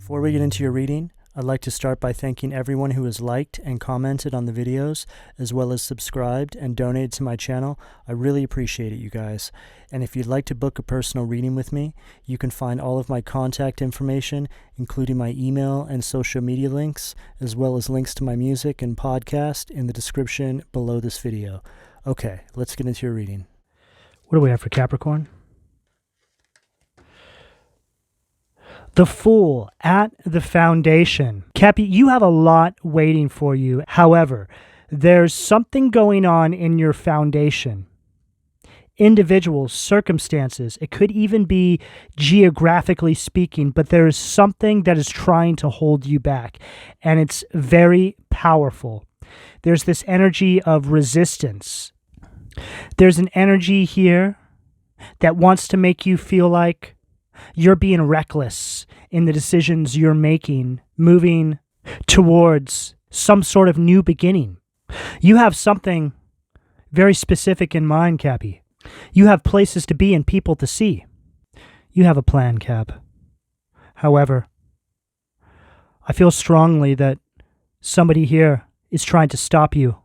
Before we get into your reading, I'd like to start by thanking everyone who has liked and commented on the videos, as well as subscribed and donated to my channel. I really appreciate it, you guys. And if you'd like to book a personal reading with me, you can find all of my contact information, including my email and social media links, as well as links to my music and podcast in the description below this video. Okay, let's get into your reading. What do we have for Capricorn? The Fool at the Foundation. Cappy, you have a lot waiting for you. However, there's something going on in your foundation. Individuals, circumstances, it could even be geographically speaking, but there is something that is trying to hold you back, and it's very powerful. There's this energy of resistance. There's an energy here that wants to make you feel like you're being reckless in the decisions you're making, moving towards some sort of new beginning. You have something very specific in mind, Cappy. You have places to be and people to see. You have a plan, Cap. However, I feel strongly that somebody here is trying to stop you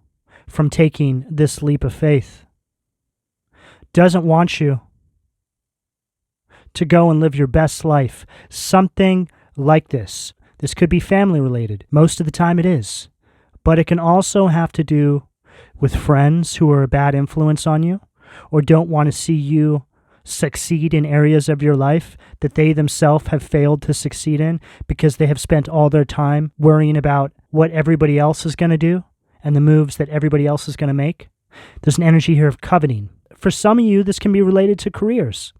from taking this leap of faith. Doesn't want you to go and live your best life. Something like this. This could be family related. Most of the time it is. But it can also have to do with friends who are a bad influence on you or don't want to see you succeed in areas of your life that they themselves have failed to succeed in because they have spent all their time worrying about what everybody else is going to do and the moves that everybody else is going to make. There's an energy here of coveting. For some of you, this can be related to careers.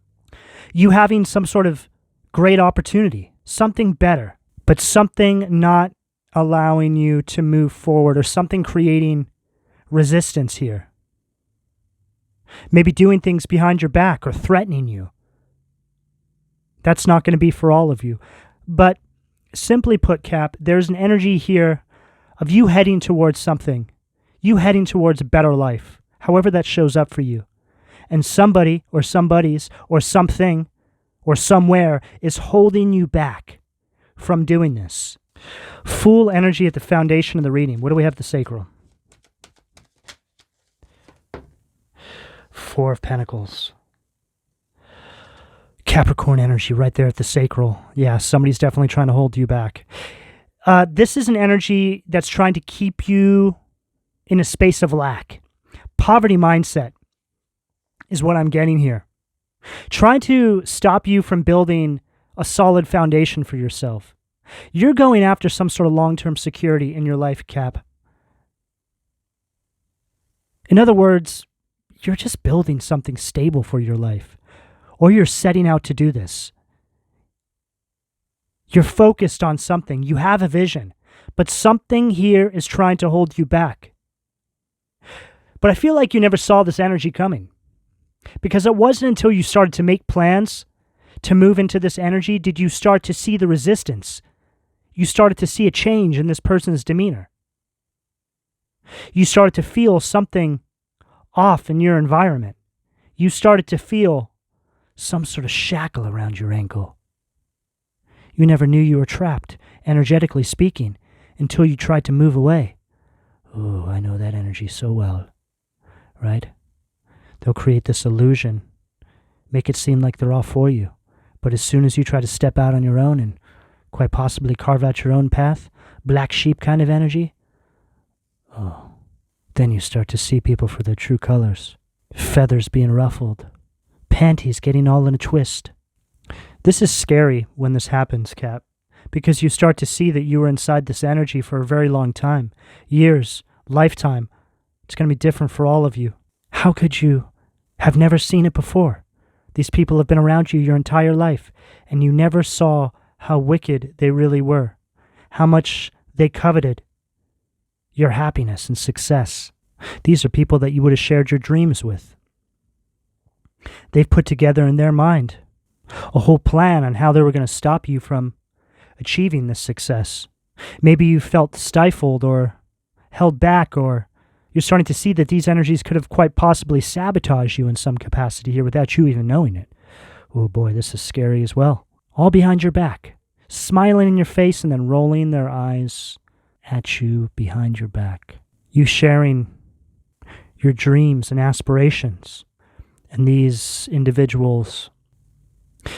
You having some sort of great opportunity, something better, but something not allowing you to move forward or something creating resistance here. Maybe doing things behind your back or threatening you. That's not going to be for all of you. But simply put, Cap, there's an energy here of you heading towards something, you heading towards a better life, however that shows up for you. And somebody or somebody's or something or somewhere is holding you back from doing this. Fool energy at the foundation of the reading. What do we have at the sacral? Four of Pentacles. Capricorn energy right there at the sacral. Yeah, somebody's definitely trying to hold you back. This is an energy that's trying to keep you in a space of lack. Poverty mindset is what I'm getting here. Trying to stop you from building a solid foundation for yourself. You're going after some sort of long-term security in your life, Cap. In other words, you're just building something stable for your life. Or you're setting out to do this. You're focused on something. You have a vision. But something here is trying to hold you back. But I feel like you never saw this energy coming. Because it wasn't until you started to make plans to move into this energy did you start to see the resistance. You started to see a change in this person's demeanor. You started to feel something off in your environment. You started to feel some sort of shackle around your ankle. You never knew you were trapped, energetically speaking, until you tried to move away. Oh, I know that energy so well, right? They'll create this illusion, make it seem like they're all for you. But as soon as you try to step out on your own and quite possibly carve out your own path, black sheep kind of energy, oh, then you start to see people for their true colors. Feathers being ruffled, panties getting all in a twist. This is scary when this happens, Cap, because you start to see that you were inside this energy for a very long time, years, lifetime. It's going to be different for all of you. How could you have never seen it before? These people have been around you your entire life, and you never saw how wicked they really were, how much they coveted your happiness and success. These are people that you would have shared your dreams with. They've put together in their mind a whole plan on how they were going to stop you from achieving this success. Maybe you felt stifled or held back, or you're starting to see that these energies could have quite possibly sabotaged you in some capacity here without you even knowing it. Oh boy, this is scary as well. All behind your back. smiling in your face and then rolling their eyes at you behind your back. You sharing your dreams and aspirations, and these individuals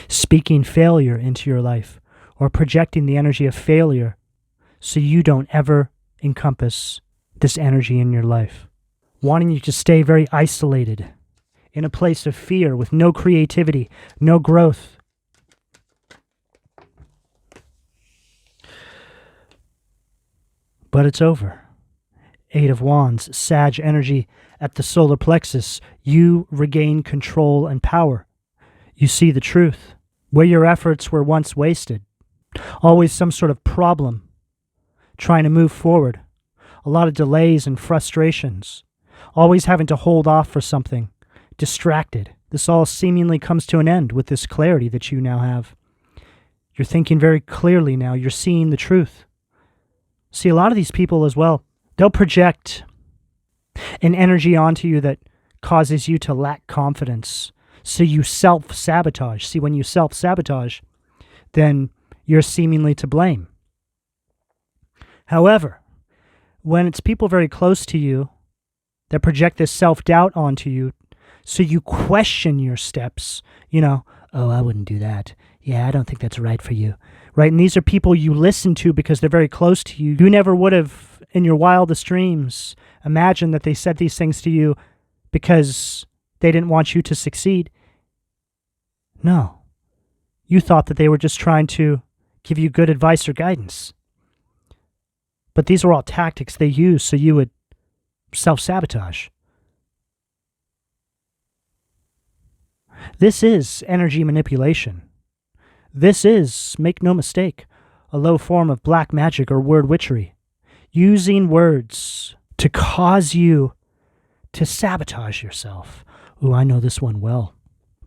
speaking failure into your life or projecting the energy of failure so you don't ever encompass this energy in your life, wanting you to stay very isolated in a place of fear with no creativity, no growth. But it's over. 8 of Wands, Sag energy at the solar plexus. You regain control and power. You see the truth. Where your efforts were once wasted. Always some sort of problem. Trying to move forward. A lot of delays and frustrations. Always having to hold off for something. Distracted. This all seemingly comes to an end with this clarity that you now have. You're thinking very clearly now. You're seeing the truth. See, a lot of these people as well, they'll project an energy onto you that causes you to lack confidence. So you self-sabotage. See, when you self-sabotage, then you're seemingly to blame. However, when it's people very close to you that project this self-doubt onto you, so you question your steps, oh, I wouldn't do that. Yeah, I don't think that's right for you. Right? And these are people you listen to because they're very close to you. You never would have, in your wildest dreams, imagined that they said these things to you because they didn't want you to succeed. No. You thought that they were just trying to give you good advice or guidance. But these are all tactics they use so you would self-sabotage. This is energy manipulation. This is, make no mistake, a low form of black magic or word witchery. Using words to cause you to sabotage yourself. Ooh, I know this one well.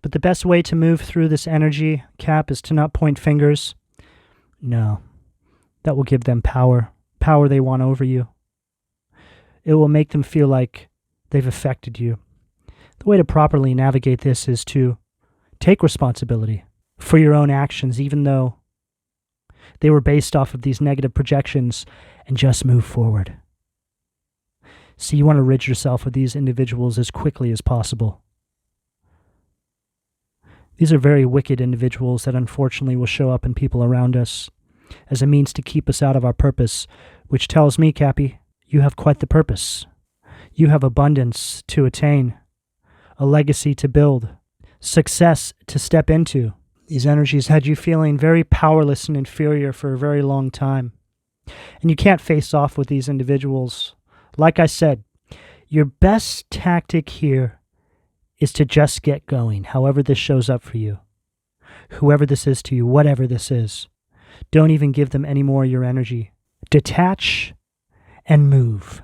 But the best way to move through this energy, Cap, is to not point fingers. No. That will give them power. Power they want over you. It will make them feel like they've affected you. The way to properly navigate this is to take responsibility for your own actions, even though they were based off of these negative projections, and just move forward. So you want to rid yourself of these individuals as quickly as possible. These are very wicked individuals that unfortunately will show up in people around us as a means to keep us out of our purpose, which tells me, Cappy, you have quite the purpose. You have abundance to attain, a legacy to build, success to step into. These energies had you feeling very powerless and inferior for a very long time. And you can't face off with these individuals. Like I said, your best tactic here is to just get going, however this shows up for you. Whoever this is to you, whatever this is. Don't even give them any more of your energy. Detach and move.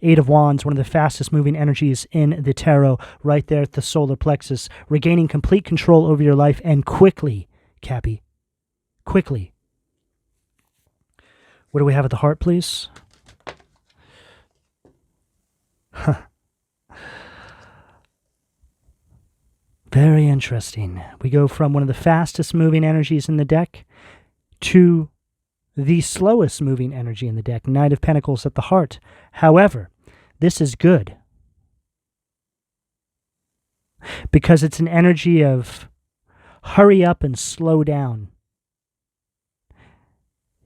8 of Wands, one of the fastest moving energies in the tarot, right there at the solar plexus, regaining complete control over your life, and quickly, Cappy. Quickly. What do we have at the heart, please? Very interesting. We go from one of the fastest moving energies in the deck to the slowest moving energy in the deck, Knight of Pentacles at the heart. However, this is good because it's an energy of hurry up and slow down.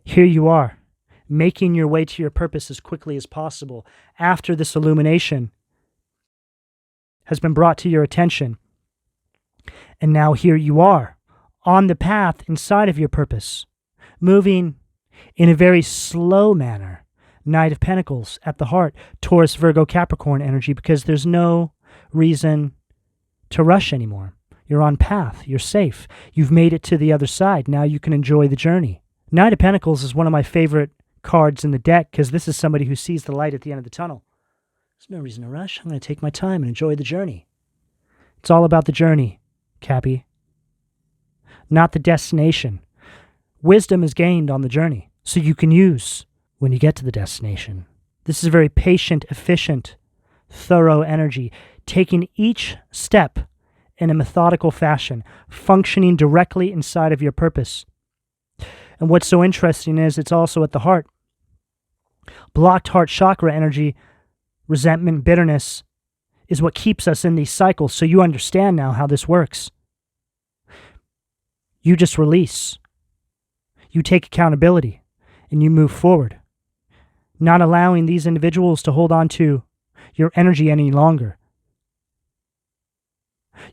Here you are, making your way to your purpose as quickly as possible after this illumination has been brought to your attention. And now here you are, on the path inside of your purpose, moving in a very slow manner. Knight of Pentacles at the heart, Taurus, Virgo, Capricorn energy, because there's no reason to rush anymore. You're on path. You're safe. You've made it to the other side. Now you can enjoy the journey. Knight of Pentacles is one of my favorite cards in the deck because this is somebody who sees the light at the end of the tunnel. There's no reason to rush. I'm going to take my time and enjoy the journey. It's all about the journey, Cappy, not the destination. Wisdom is gained on the journey, so you can use when you get to the destination. This is a very patient, efficient, thorough energy, taking each step in a methodical fashion, functioning directly inside of your purpose. And what's so interesting is it's also at the heart. Blocked heart chakra energy, resentment, bitterness, is what keeps us in these cycles. So you understand now how this works. You just release. You take accountability and you move forward, not allowing these individuals to hold on to your energy any longer.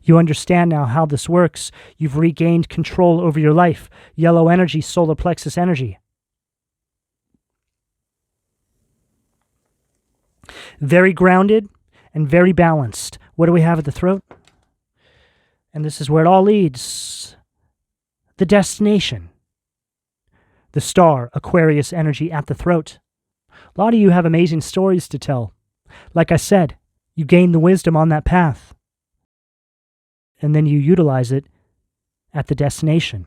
You understand now how this works. You've regained control over your life. Yellow energy, solar plexus energy. Very grounded and very balanced. What do we have at the throat? And this is where it all leads. The destination. The star, Aquarius energy at the throat. A lot of you have amazing stories to tell. Like I said, you gain the wisdom on that path. And then you utilize it at the destination.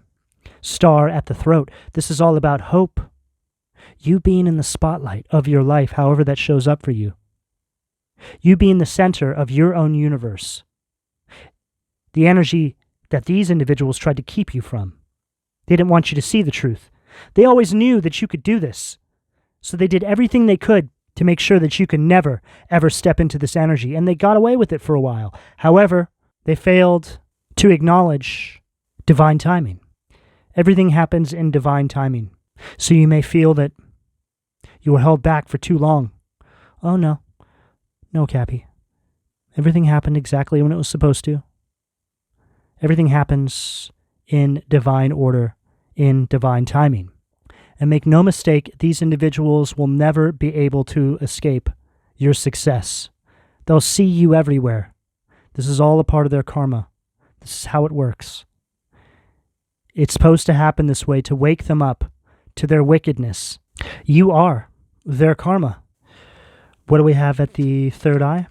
Star at the throat. This is all about hope. You being in the spotlight of your life, however that shows up for you. You being the center of your own universe. The energy that these individuals tried to keep you from. They didn't want you to see the truth. They always knew that you could do this. So they did everything they could to make sure that you could never, ever step into this energy. And they got away with it for a while. However, they failed to acknowledge divine timing. Everything happens in divine timing. So you may feel that you were held back for too long. Oh, no. No, Cappy. Everything happened exactly when it was supposed to. Everything happens in divine order, in divine timing. And make no mistake, these individuals will never be able to escape your success. They'll see you everywhere. This is all a part of their karma. This is how it works. It's supposed to happen this way to wake them up to their wickedness. You are their karma. What do we have at the third eye?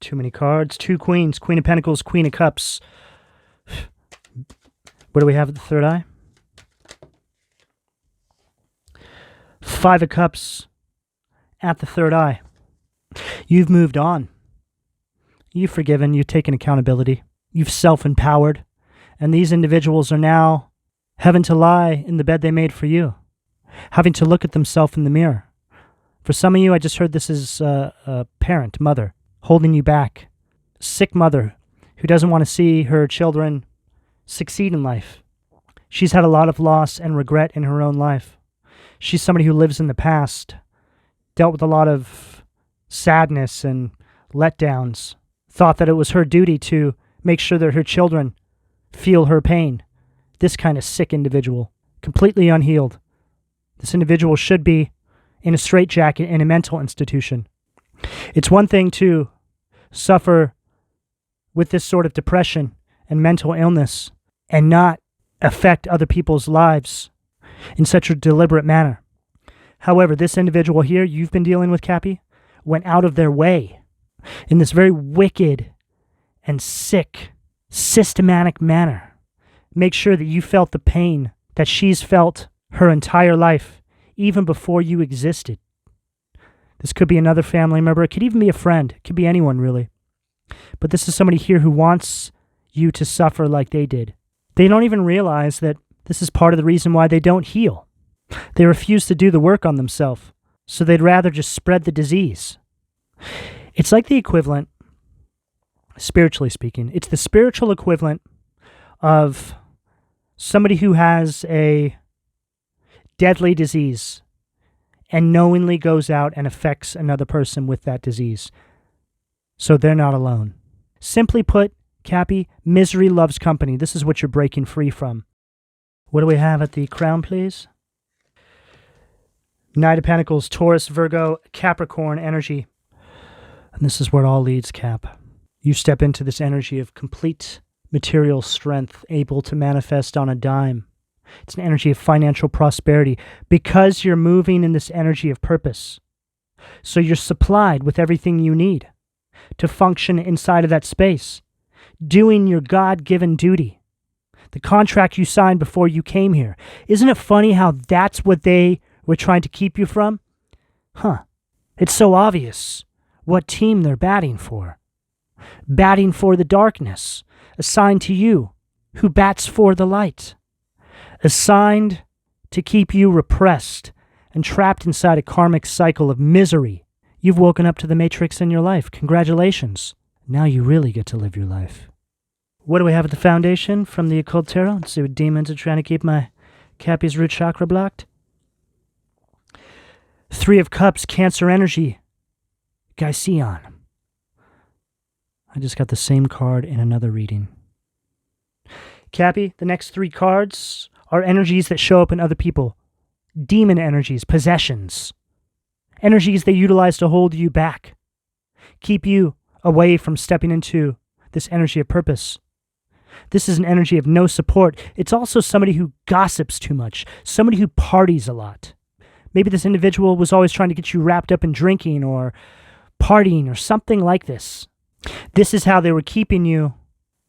Too many cards. Two queens. Queen of Pentacles, Queen of Cups. What do we have at the third eye? Five of Cups at the third eye. You've moved on. You've forgiven. You've taken accountability. You've self-empowered. And these individuals are now having to lie in the bed they made for you. Having to look at themselves in the mirror. For some of you, I just heard this is a parent, mother, holding you back. Sick mother who doesn't want to see her children succeed in life. She's had a lot of loss and regret in her own life. She's somebody who lives in the past, dealt with a lot of sadness and letdowns, thought that it was her duty to make sure that her children feel her pain. This kind of sick individual, completely unhealed. This individual should be in a straitjacket in a mental institution. It's one thing to suffer with this sort of depression and mental illness and not affect other people's lives in such a deliberate manner. However, this individual here you've been dealing with, Cappy, went out of their way in this very wicked and sick, systematic manner. Make sure that you felt the pain that she's felt her entire life, even before you existed. This could be another family member. It could even be a friend. It could be anyone, really. But this is somebody here who wants you to suffer like they did. They don't even realize that this is part of the reason why they don't heal. They refuse to do the work on themselves, so they'd rather just spread the disease. It's like the equivalent, spiritually speaking, it's the spiritual equivalent of somebody who has a deadly disease and knowingly goes out and affects another person with that disease. So they're not alone. Simply put, Cappy, misery loves company. This is what you're breaking free from. What do we have at the crown, please? Knight of Pentacles, Taurus, Virgo, Capricorn energy. And this is where it all leads, Cap. You step into this energy of complete material strength, able to manifest on a dime. It's an energy of financial prosperity because you're moving in this energy of purpose. So you're supplied with everything you need to function inside of that space, doing your God-given duty, the contract you signed before you came here. Isn't it funny how that's what they were trying to keep you from? It's so obvious what team they're batting for. Batting for the darkness, assigned to you, who bats for the light. assigned to keep you repressed and trapped inside a karmic cycle of misery. You've woken up to the matrix in your life. Congratulations. Now you really get to live your life. What do we have at the foundation from the Occult Tarot? Let's see what demons are trying to keep my Cappy's root chakra blocked. Three of Cups, Cancer energy. Gysion. I just got the same card in another reading. Cappy, the next three cards are energies that show up in other people. Demon energies, possessions. Energies they utilize to hold you back. Keep you away from stepping into this energy of purpose. This is an energy of no support. It's also somebody who gossips too much, somebody who parties a lot. Maybe this individual was always trying to get you wrapped up in drinking or partying or something like this. This is how they were keeping you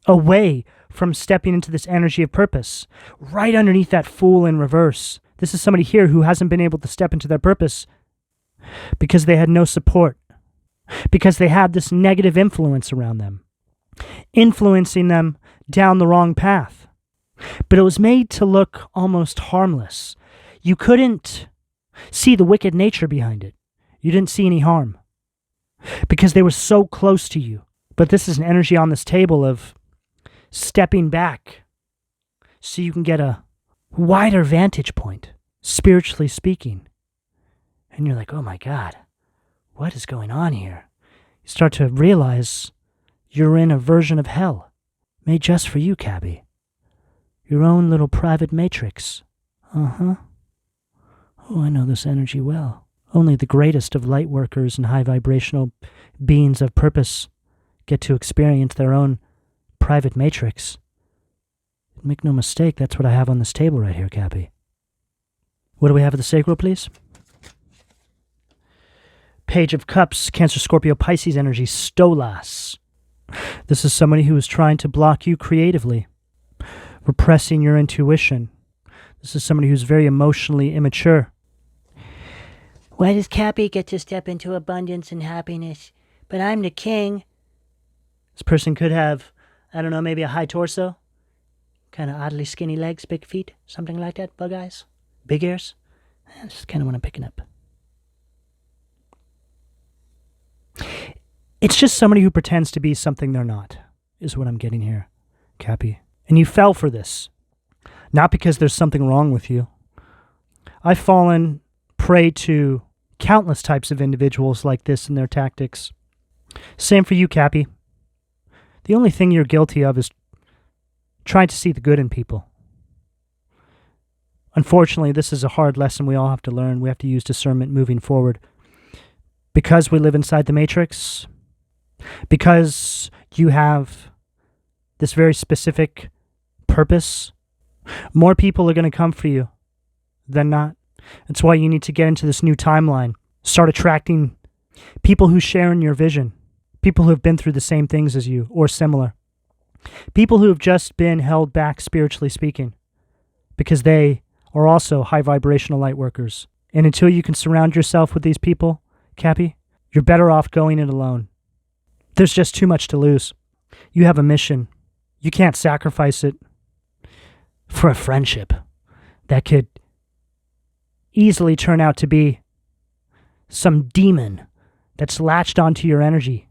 away from stepping into this energy of purpose. Right underneath that Fool in reverse. This is somebody here who hasn't been able to step into their purpose because they had no support, because they had this negative influence around them, influencing them down the wrong path. But it was made to look almost harmless. You couldn't see the wicked nature behind it. You didn't see any harm because they were so close to you. But this is an energy on this table of stepping back so you can get a wider vantage point, spiritually speaking. And you're like, oh my God, what is going on here? You start to realize you're in a version of hell made just for you, Cappy. Your own little private matrix. Oh, I know this energy well. Only the greatest of light workers and high vibrational beings of purpose get to experience their own private matrix. Make no mistake, that's what I have on this table right here, Cappy. What do we have at the sacral, please? Page of Cups, Cancer, Scorpio, Pisces energy, Stolas. This is somebody who is trying to block you creatively, repressing your intuition. This is somebody who's very emotionally immature. Why does Cappy get to step into abundance and happiness? But I'm the king. This person could have, I don't know, maybe a high torso, kind of oddly skinny legs, big feet, something like that, bug eyes, big ears. That's just kind of what I'm picking up. It's just somebody who pretends to be something they're not, is what I'm getting here, Cappy. And you fell for this, not because there's something wrong with you. I've fallen prey to countless types of individuals like this and their tactics. Same for you, Cappy. The only thing you're guilty of is trying to see the good in people. Unfortunately, this is a hard lesson we all have to learn. We have to use discernment moving forward. Because we live inside the matrix, because you have this very specific purpose, more people are going to come for you than not. That's why you need to get into this new timeline. Start attracting people who share in your vision, people who have been through the same things as you or similar, people who have just been held back spiritually speaking, because they are also high vibrational light workers. And until you can surround yourself with these people, Cappy, you're better off going it alone. There's just too much to lose. You have a mission. You can't sacrifice it for a friendship that could easily turn out to be some demon that's latched onto your energy.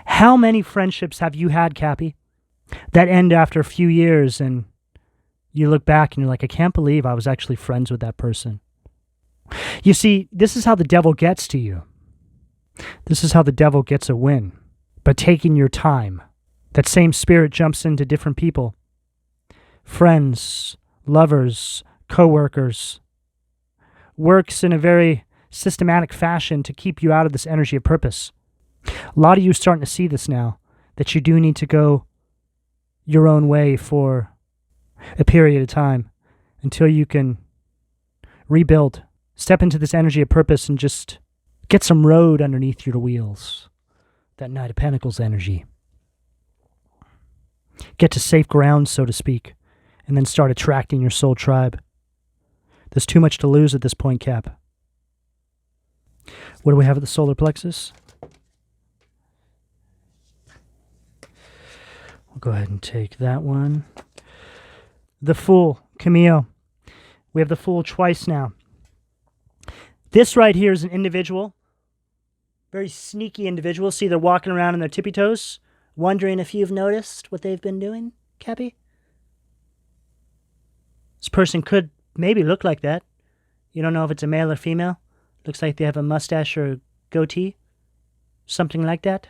How many friendships have you had, Cappy, that end after a few years and you look back and you're like, I can't believe I was actually friends with that person. You see, this is how the devil gets to you. This is how the devil gets a win. By taking your time. That same spirit jumps into different people. Friends, lovers, co-workers. Works in a very systematic fashion to keep you out of this energy of purpose. A lot of you are starting to see this now, that you do need to go your own way for a period of time until you can rebuild. Step into this energy of purpose and just get some road underneath your wheels. That Knight of Pentacles energy. Get to safe ground, so to speak, and then start attracting your soul tribe. There's too much to lose at this point, Cap. What do we have at the solar plexus? We'll go ahead and take that one. The Fool, Camille. We have the Fool twice now. This right here is an individual, very sneaky individual. See, they're walking around on their tippy toes, wondering if you've noticed what they've been doing, Cappy? This person could maybe look like that. You don't know if it's a male or female. Looks like they have a mustache or a goatee. Something like that.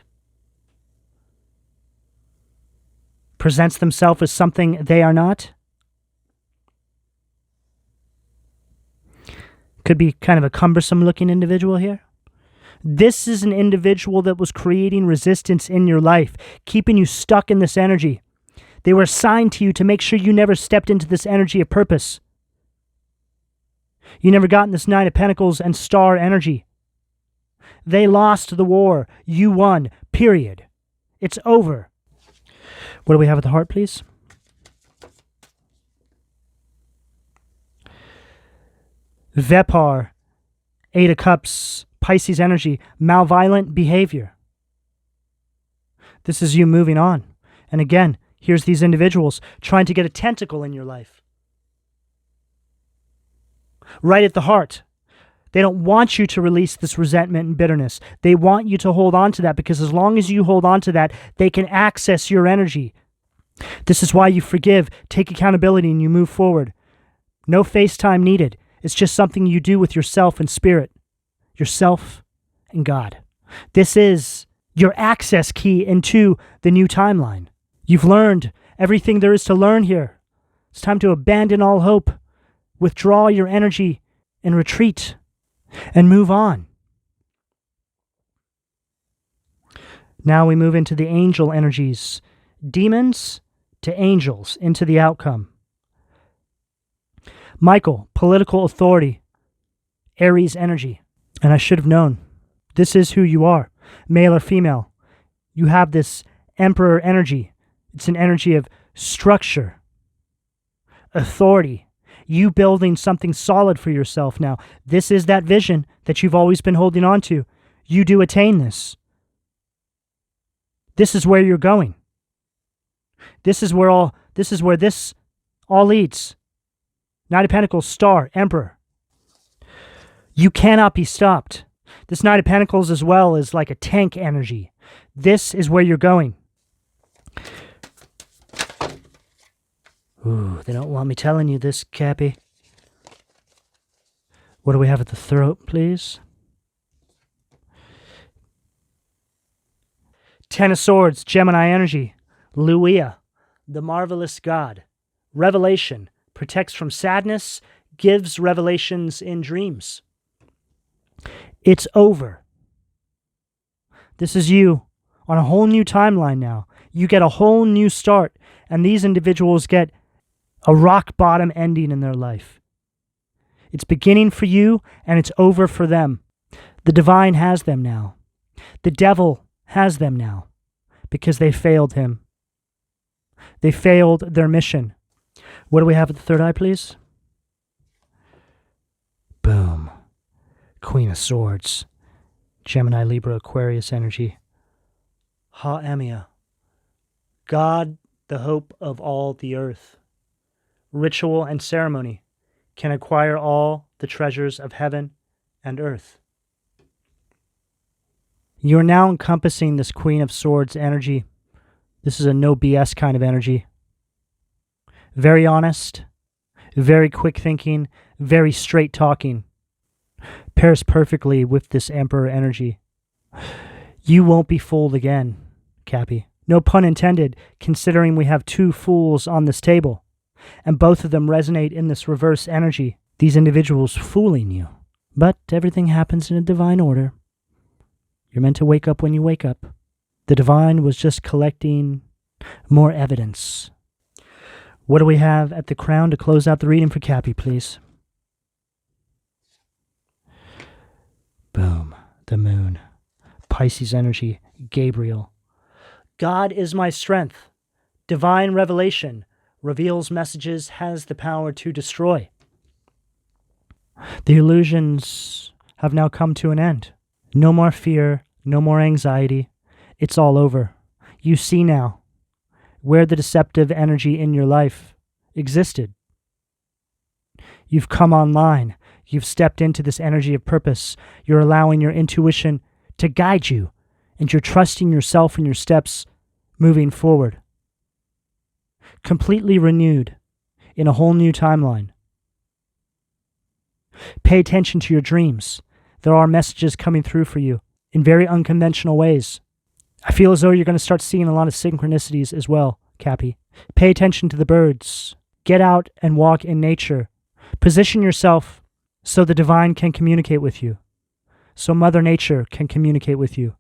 Presents themselves as something they are not. Could be kind of a cumbersome looking individual here. This is an individual that was creating resistance in your life, keeping you stuck in this energy. They were assigned to you to make sure you never stepped into this energy of purpose. You never got in this Nine of Pentacles and Star energy. They lost the war. You won. Period. It's over. What do we have at the heart, please? Vepar, Eight of Cups, Pisces energy, malevolent behavior. This is you moving on. And again, here's these individuals trying to get a tentacle in your life. Right at the heart. They don't want you to release this resentment and bitterness. They want you to hold on to that, because as long as you hold on to that, they can access your energy. This is why you forgive, take accountability, and you move forward. No FaceTime needed. It's just something you do with yourself and spirit. Yourself and God. This is your access key into the new timeline. You've learned everything there is to learn here. It's time to abandon all hope, withdraw your energy, and retreat, and move on. Now we move into the angel energies. Demons to angels, into the outcome. Michael, political authority. Aries energy. And I should have known. This is who you are, male or female. You have this Emperor energy. It's an energy of structure, authority, you building something solid for yourself now. This is that vision that you've always been holding on to. You do attain this. This is where you're going. This is where this all leads. Knight of Pentacles, Star, Emperor. You cannot be stopped. This Knight of Pentacles as well is like a tank energy. This is where you're going. Ooh, they don't want me telling you this, Cappy. What do we have at the throat, please? Ten of Swords, Gemini energy. Luia, the marvelous God. Revelation, protects from sadness, gives revelations in dreams. It's over. This is you on a whole new timeline now. You get a whole new start, and these individuals get a rock bottom ending in their life. It's beginning for you, and it's over for them. The divine has them now. The devil has them now, because they failed him. They failed their mission. What do we have at the third eye, please? Boom. Queen of Swords. Gemini, Libra, Aquarius energy. Ha-Emia. God, the hope of all the earth. Ritual and ceremony can acquire all the treasures of heaven and earth. You are now encompassing this Queen of Swords energy. This is a no BS kind of energy. Very honest, very quick thinking, very straight talking. Pairs perfectly with this Emperor energy. You won't be fooled again, Cappy. No pun intended, considering we have two fools on this table, and both of them resonate in this reverse energy. These individuals fooling you. But everything happens in a divine order. You're meant to wake up when you wake up. The divine was just collecting more evidence. What do we have at the crown to close out the reading for Cappy, please? Boom. The moon. Pisces energy. Gabriel. God is my strength. Divine revelation. Reveals messages, has the power to destroy. The illusions have now come to an end. No more fear, no more anxiety. It's all over. You see now where the deceptive energy in your life existed. You've come online. You've stepped into this energy of purpose. You're allowing your intuition to guide you, and you're trusting yourself and your steps moving forward. Completely renewed in a whole new timeline. Pay attention to your dreams. There are messages coming through for you in very unconventional ways. I feel as though you're going to start seeing a lot of synchronicities as well, Cappy. Pay attention to the birds. Get out and walk in nature. Position yourself so the divine can communicate with you, so Mother Nature can communicate with you.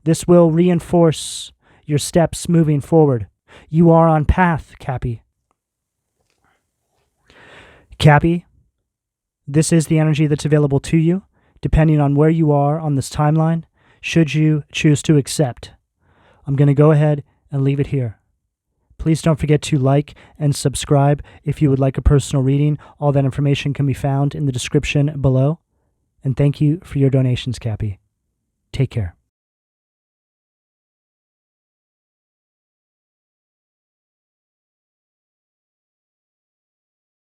This will reinforce your steps moving forward. You are on path, Cappy. Cappy, this is the energy that's available to you, depending on where you are on this timeline, should you choose to accept. I'm going to go ahead and leave it here. Please don't forget to like and subscribe if you would like a personal reading. All that information can be found in the description below. And thank you for your donations, Cappy. Take care.